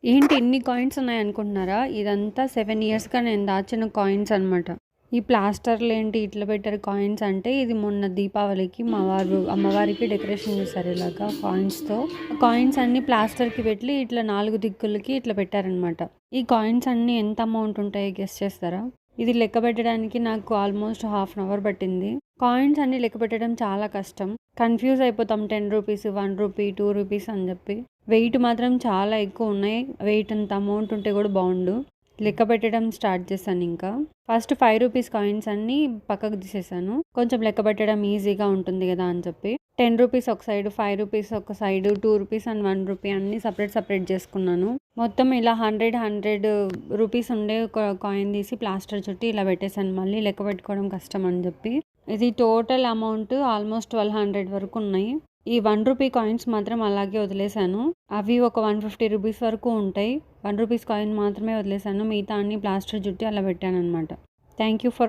ఏంటి ఇన్ని కాయిన్స్ ఉన్నాయనుకుంటున్నారా? ఇదంతా 7 ఇయర్స్‌గా నేను దాచిన కాయిన్స్ అనమాట. ఈ ప్లాస్టర్‌లేంటి ఇట్లా పెట్టారు కాయిన్స్ అంటే, ఇది మొన్న దీపావళికి అమ్మవారికి డెకరేషన్ చేశారు ఇలాగా కాయిన్స్‌తో. కాయిన్స్ అన్నీ ప్లాస్టర్‌కి పెట్టి ఇట్లా 4 దిక్కులకి ఇట్లా పెట్టారనమాట. ఈ కాయిన్స్ అన్నీ ఎంత అమౌంట్ ఉంటాయో గెస్ చేస్తారా? ఇది లెక్క పెట్టడానికి నాకు ఆల్మోస్ట్ హాఫ్ అన్ అవర్ పట్టింది. కాయిన్స్ అన్నీ లెక్క పెట్టడం చాలా కష్టం. కన్‌ఫ్యూజ్ అయిపోతాం. 10 రూపీస్, 1 రూపీ, 2 రూపీస్ అని చెప్పి. వెయిట్ మాత్రం చాలా ఎక్కువ ఉన్నాయి. వెయిట్ అంత అమౌంట్ ఉంటే కూడా బాగుండు. లెక్క పెట్టడం స్టార్ట్ చేశాను ఇంకా. ఫస్ట్ 5 రూపీస్ కాయిన్స్ అన్నీ పక్కకు తీసేసాను. కొంచెం లెక్క పెట్టడం ఈజీగా ఉంటుంది కదా అని చెప్పి. 10 రూపీస్ ఒక సైడ్, 5 రూపీస్ ఒక సైడ్, 2 రూపీస్ అండ్ 1 రూపీ అన్నీ సపరేట్ చేసుకున్నాను. మొత్తం ఇలా 100 రూపీస్ ఉండే కాయిన్ తీసి ప్లాస్టర్ చుట్టి ఇలా పెట్టేశాను. మళ్ళీ లెక్క పెట్టుకోవడం కష్టం అని చెప్పి. ఇది టోటల్ అమౌంట్ ఆల్మోస్ట్ 1200 వరకు ఉన్నాయి. ఈ 1 రూపీ కాయిన్స్ మాత్రం అలాగే వదిలేశాను. అవి ఒక 150 రూపీస్ వరకు ఉంటాయి. 1 రూపీస్ కాయిన్ మాత్రమే వదిలేశాను. మిగతా అన్ని ప్లాస్టర్ చుట్టి అలా పెట్టాను అనమాట. Thank you for